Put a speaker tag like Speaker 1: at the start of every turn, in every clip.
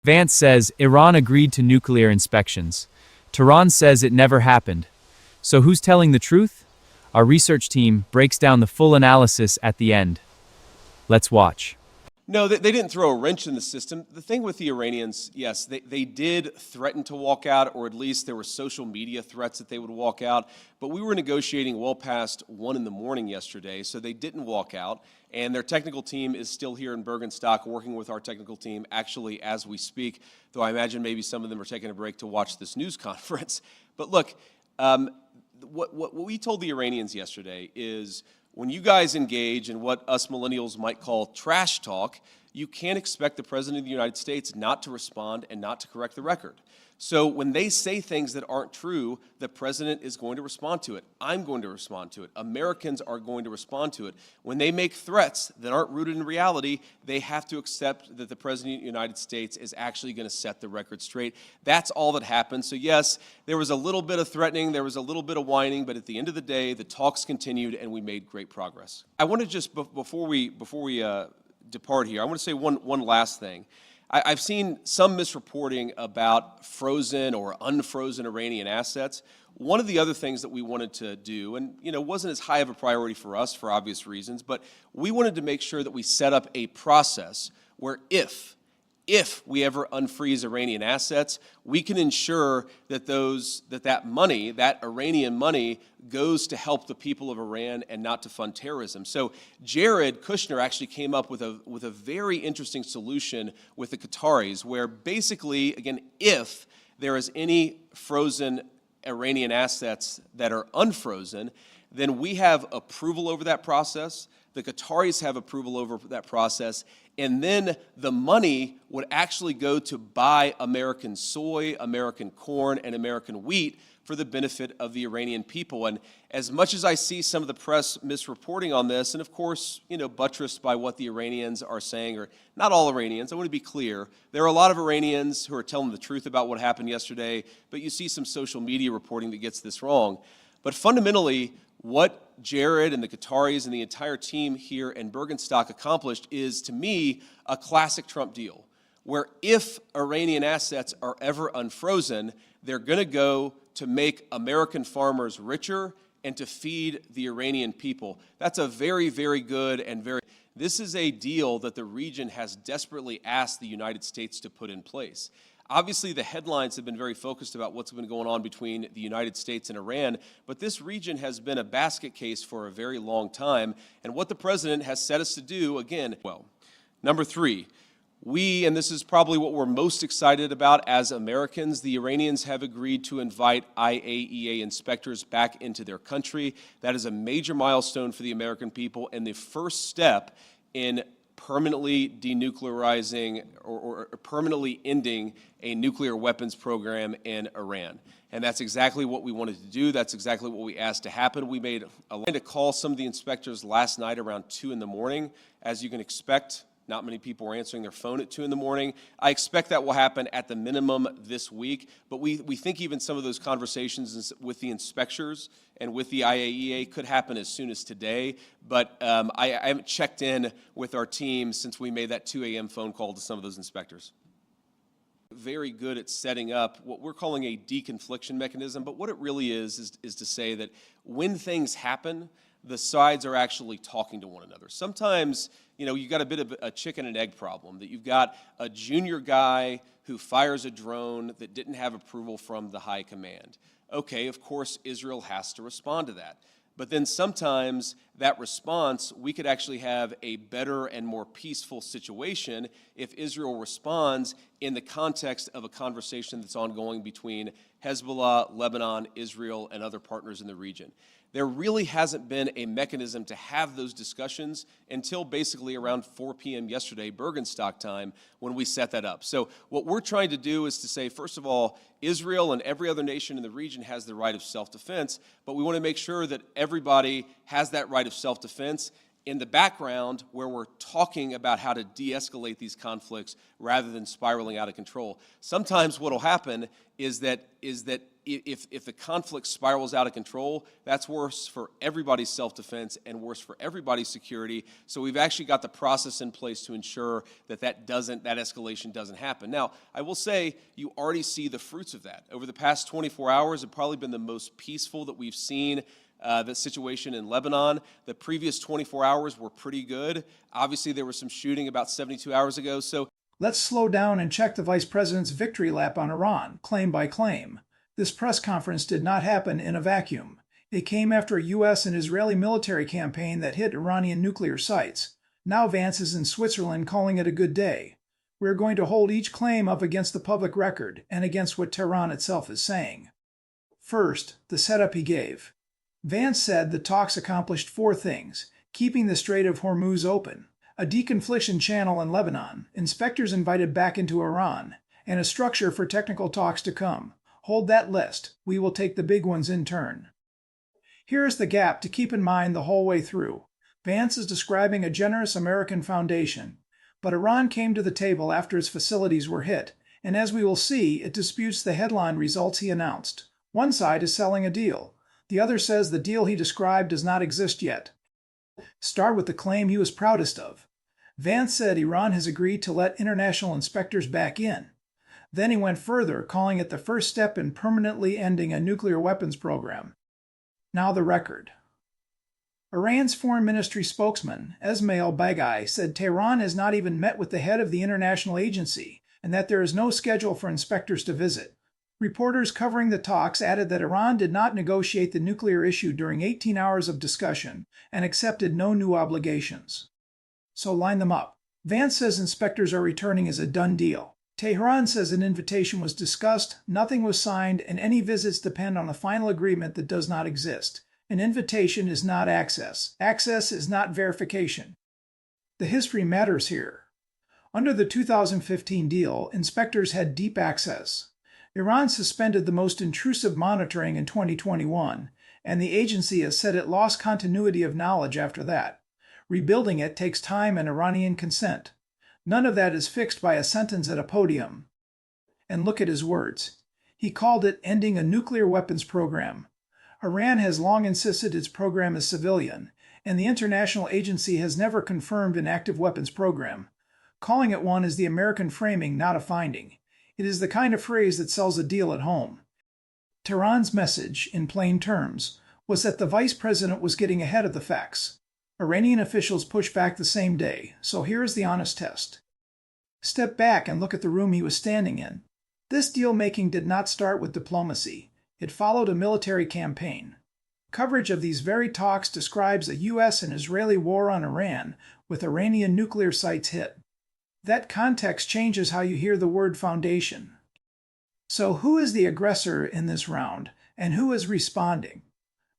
Speaker 1: Vance says Iran agreed to nuclear inspections. Tehran says it never happened. So who's telling the truth? Our research team breaks down the full analysis at the end. Let's watch.
Speaker 2: No, they didn't throw a wrench in the system. The thing with the Iranians, yes, they did threaten to walk out, or at least there were social media threats that they would walk out. But we were negotiating well past 1 in the morning yesterday, so they didn't walk out. And their technical team is still here in Bürgenstock working with our technical team actually as we speak, though I imagine maybe some of them are taking a break to watch this news conference. But look, what we told the Iranians yesterday is, when you guys engage in what us millennials might call trash talk, you can't expect the President of the United States not to respond and not to correct the record. So when they say things that aren't true, the President is going to respond to it. I'm going to respond to it. Americans are going to respond to it. When they make threats that aren't rooted in reality, they have to accept that the President of the United States is actually going to set the record straight. That's all that happened. So yes, there was a little bit of threatening, there was a little bit of whining, but at the end of the day, the talks continued and we made great progress. I want to just, before we depart here, I want to say one last thing. I've seen some misreporting about frozen or unfrozen Iranian assets. One of the other things that we wanted to do, and wasn't as high of a priority for us for obvious reasons, but we wanted to make sure that we set up a process where if we ever unfreeze Iranian assets, we can ensure that that money, that Iranian money, goes to help the people of Iran and not to fund terrorism. So Jared Kushner actually came up with a very interesting solution with the Qataris, where basically, again, if there is any frozen Iranian assets that are unfrozen, then we have approval over that process. The Qataris have approval over that process, and then the money would actually go to buy American soy, American corn, and American wheat for the benefit of the Iranian people. And as much as I see some of the press misreporting on this, and of course, buttressed by what the Iranians are saying, or not all Iranians, I want to be clear, there are a lot of Iranians who are telling the truth about what happened yesterday, but you see some social media reporting that gets this wrong. But fundamentally, what Jared and the Qataris and the entire team here in Bürgenstock accomplished is, to me, a classic Trump deal, where if Iranian assets are ever unfrozen, they're going to go to make American farmers richer and to feed the Iranian people. That's a very, very good and this is a deal that the region has desperately asked the United States to put in place. Obviously, the headlines have been very focused about what's been going on between the United States and Iran, but this region has been a basket case for a very long time, and what the President has set us to do, again, well. Number 3, and this is probably what we're most excited about as Americans, the Iranians have agreed to invite IAEA inspectors back into their country. That is a major milestone for the American people and the first step in permanently denuclearizing or permanently ending a nuclear weapons program in Iran. And that's exactly what we wanted to do. That's exactly what we asked to happen. We made a line to call some of the inspectors last night around 2 in the morning. As you can expect, not many people were answering their phone at 2 in the morning. I expect that will happen at the minimum this week, but we think even some of those conversations with the inspectors and with the IAEA could happen as soon as today, but I haven't checked in with our team since we made that 2 a.m. phone call to some of those inspectors. Very good at setting up what we're calling a deconfliction mechanism, but what it really is to say that when things happen, the sides are actually talking to one another. Sometimes, you've got a bit of a chicken and egg problem, that you've got a junior guy who fires a drone that didn't have approval from the high command. Okay, of course, Israel has to respond to that. But then sometimes that response, we could actually have a better and more peaceful situation if Israel responds in the context of a conversation that's ongoing between Hezbollah, Lebanon, Israel, and other partners in the region. There really hasn't been a mechanism to have those discussions until basically around 4 p.m. yesterday, Bürgenstock time, when we set that up. So what we're trying to do is to say, first of all, Israel and every other nation in the region has the right of self-defense, but we want to make sure that everybody has that right of self-defense in the background where we're talking about how to de-escalate these conflicts rather than spiraling out of control. Sometimes what will happen is that if the conflict spirals out of control, that's worse for everybody's self-defense and worse for everybody's security. So we've actually got the process in place to ensure that that escalation doesn't happen. Now, I will say you already see the fruits of that. Over the past 24 hours, it's probably been the most peaceful that we've seen the situation in Lebanon. The previous 24 hours were pretty good. Obviously, there was some shooting about 72 hours ago. So
Speaker 3: let's slow down and check the vice president's victory lap on Iran, claim by claim. This press conference did not happen in a vacuum. It came after a U.S. and Israeli military campaign that hit Iranian nuclear sites. Now Vance is in Switzerland calling it a good day. We're going to hold each claim up against the public record and against what Tehran itself is saying. First, the setup he gave. Vance said the talks accomplished 4 things: keeping the Strait of Hormuz open, a deconfliction channel in Lebanon, inspectors invited back into Iran, and a structure for technical talks to come. Hold that list. We will take the big ones in turn. Here is the gap to keep in mind the whole way through. Vance is describing a generous American foundation, but Iran came to the table after its facilities were hit, and as we will see, it disputes the headline results he announced. One side is selling a deal. The other says the deal he described does not exist yet. Start with the claim he was proudest of. Vance said Iran has agreed to let international inspectors back in. Then he went further, calling it the first step in permanently ending a nuclear weapons program. Now the record. Iran's foreign ministry spokesman, Esmail Baghai, said Tehran has not even met with the head of the international agency and that there is no schedule for inspectors to visit. Reporters covering the talks added that Iran did not negotiate the nuclear issue during 18 hours of discussion and accepted no new obligations. So line them up. Vance says inspectors are returning as a done deal. Tehran says an invitation was discussed, nothing was signed, and any visits depend on a final agreement that does not exist. An invitation is not access. Access is not verification. The history matters here. Under the 2015 deal, inspectors had deep access. Iran suspended the most intrusive monitoring in 2021, and the agency has said it lost continuity of knowledge after that. Rebuilding it takes time and Iranian consent. None of that is fixed by a sentence at a podium. And look at his words. He called it ending a nuclear weapons program. Iran has long insisted its program is civilian, and the international agency has never confirmed an active weapons program. Calling it one is the American framing, not a finding. It is the kind of phrase that sells a deal at home. Tehran's message, in plain terms, was that the vice president was getting ahead of the facts. Iranian officials pushed back the same day, so here is the honest test. Step back and look at the room he was standing in. This deal-making did not start with diplomacy. It followed a military campaign. Coverage of these very talks describes a U.S. and Israeli war on Iran, with Iranian nuclear sites hit. That context changes how you hear the word foundation. So who is the aggressor in this round, and who is responding?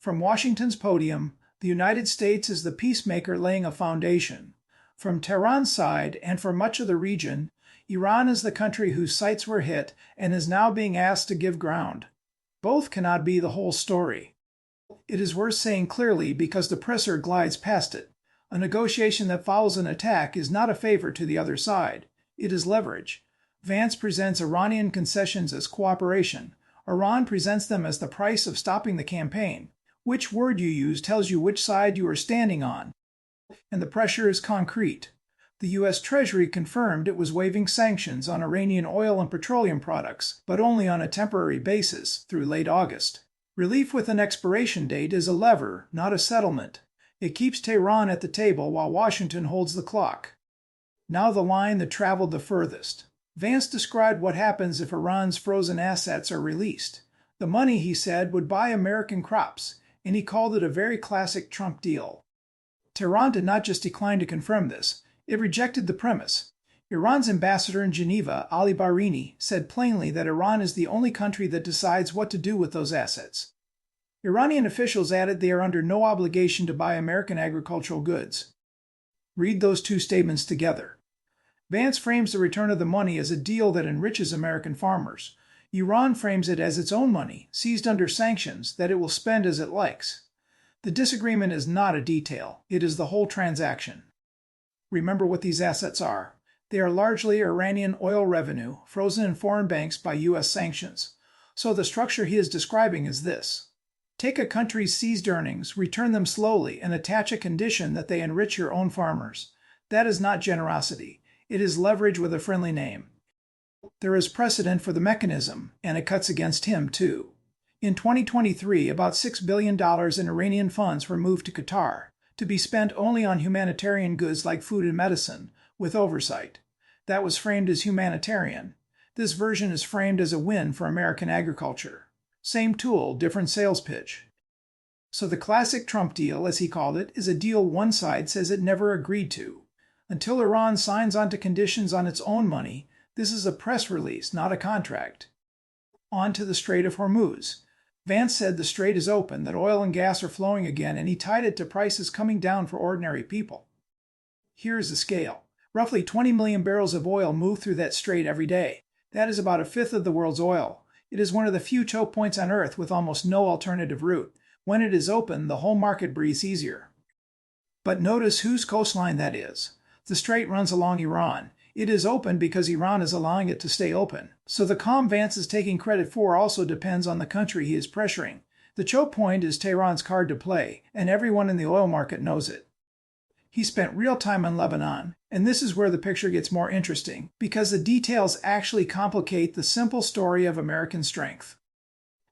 Speaker 3: From Washington's podium, the United States is the peacemaker laying a foundation. From Tehran's side, and for much of the region, Iran is the country whose sites were hit and is now being asked to give ground. Both cannot be the whole story. It is worth saying clearly because the presser glides past it. A negotiation that follows an attack is not a favor to the other side. It is leverage. Vance presents Iranian concessions as cooperation. Iran presents them as the price of stopping the campaign. Which word you use tells you which side you are standing on. And the pressure is concrete. The U.S. Treasury confirmed it was waiving sanctions on Iranian oil and petroleum products, but only on a temporary basis through late August. Relief with an expiration date is a lever, not a settlement. It keeps Tehran at the table while Washington holds the clock. Now the line that traveled the furthest. Vance described what happens if Iran's frozen assets are released. The money, he said, would buy American crops, and he called it a very classic Trump deal. Tehran did not just decline to confirm this, it rejected the premise. Iran's ambassador in Geneva, Ali Bahraini, said plainly that Iran is the only country that decides what to do with those assets. Iranian officials added they are under no obligation to buy American agricultural goods. Read those two statements together. Vance frames the return of the money as a deal that enriches American farmers. Iran frames it as its own money, seized under sanctions, that it will spend as it likes. The disagreement is not a detail, it is the whole transaction. Remember what these assets are. They are largely Iranian oil revenue, frozen in foreign banks by U.S. sanctions. So the structure he is describing is this. Take a country's seized earnings, return them slowly, and attach a condition that they enrich your own farmers. That is not generosity. It is leverage with a friendly name. There is precedent for the mechanism, and it cuts against him, too. In 2023, about $6 billion in Iranian funds were moved to Qatar, to be spent only on humanitarian goods like food and medicine, with oversight. That was framed as humanitarian. This version is framed as a win for American agriculture. Same tool, different sales pitch. So the classic Trump deal, as he called it, is a deal one side says it never agreed to. Until Iran signs on to conditions on its own money, this is a press release, not a contract. On to the Strait of Hormuz. Vance said the strait is open, that oil and gas are flowing again, and he tied it to prices coming down for ordinary people. Here's the scale. Roughly 20 million barrels of oil move through that strait every day. That is about a fifth of the world's oil. It is one of the few choke points on Earth with almost no alternative route. When it is open, the whole market breathes easier. But notice whose coastline that is. The strait runs along Iran. It is open because Iran is allowing it to stay open. So the calm Vance is taking credit for also depends on the country he is pressuring. The choke point is Tehran's card to play, and everyone in the oil market knows it. He spent real time in Lebanon, and this is where the picture gets more interesting, because the details actually complicate the simple story of American strength.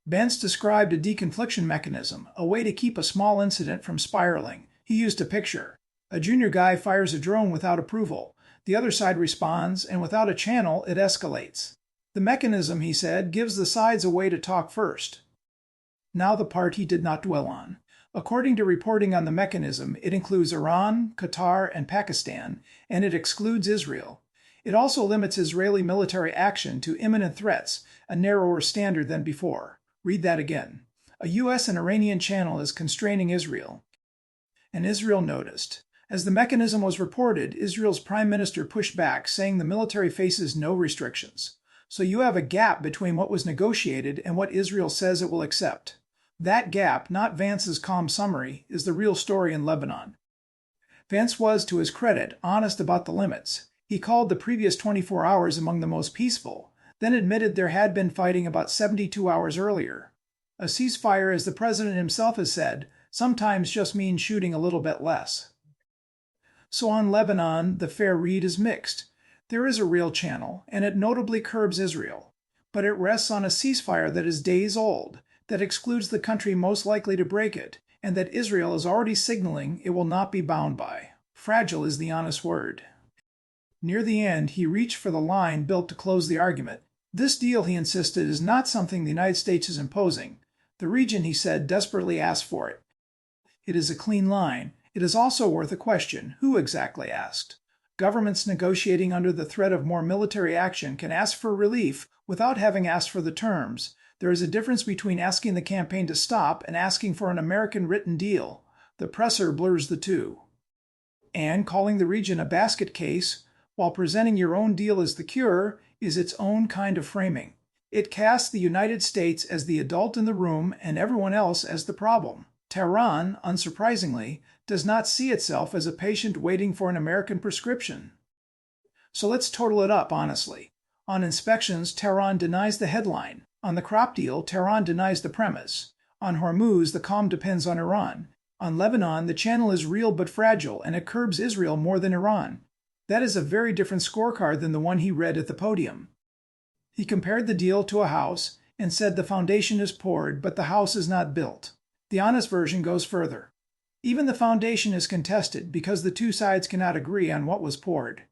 Speaker 3: Vance described a deconfliction mechanism, a way to keep a small incident from spiraling. He used a picture. A junior guy fires a drone without approval. The other side responds, and without a channel, it escalates. The mechanism, he said, gives the sides a way to talk first. Now the part he did not dwell on. According to reporting on the mechanism, it includes Iran, Qatar, and Pakistan, and it excludes Israel. It also limits Israeli military action to imminent threats, a narrower standard than before. Read that again. A U.S. and Iranian channel is constraining Israel. And Israel noticed. As the mechanism was reported, Israel's prime minister pushed back, saying the military faces no restrictions. So you have a gap between what was negotiated and what Israel says it will accept. That gap, not Vance's calm summary, is the real story in Lebanon. Vance was, to his credit, honest about the limits. He called the previous 24 hours among the most peaceful, then admitted there had been fighting about 72 hours earlier. A ceasefire, as the president himself has said, sometimes just means shooting a little bit less. So on Lebanon, the fair read is mixed. There is a real channel, and it notably curbs Israel. But it rests on a ceasefire that is days old, that excludes the country most likely to break it, and that Israel is already signaling it will not be bound by. Fragile is the honest word. Near the end, he reached for the line built to close the argument. This deal, he insisted, is not something the United States is imposing. The region, he said, desperately asked for it. It is a clean line. It is also worth a question. Who exactly asked? Governments negotiating under the threat of more military action can ask for relief without having asked for the terms. There is a difference between asking the campaign to stop and asking for an American written deal. The presser blurs the two. And calling the region a basket case, while presenting your own deal as the cure, is its own kind of framing. It casts the United States as the adult in the room and everyone else as the problem. Tehran, unsurprisingly, does not see itself as a patient waiting for an American prescription. So let's total it up honestly. On inspections, Tehran denies the headline. On the crop deal, Tehran denies the premise. On Hormuz, the calm depends on Iran. On Lebanon, the channel is real but fragile, and it curbs Israel more than Iran. That is a very different scorecard than the one he read at the podium. He compared the deal to a house and said the foundation is poured, but the house is not built. The honest version goes further. Even the foundation is contested because the two sides cannot agree on what was poured.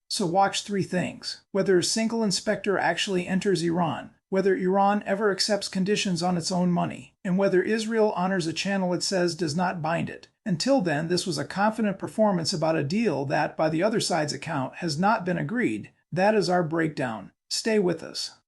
Speaker 3: So watch three things: whether a single inspector actually enters Iran, whether Iran ever accepts conditions on its own money, and whether Israel honors a channel it says does not bind it. Until then, this was a confident performance about a deal that, by the other side's account, has not been agreed. That is our breakdown. Stay with us.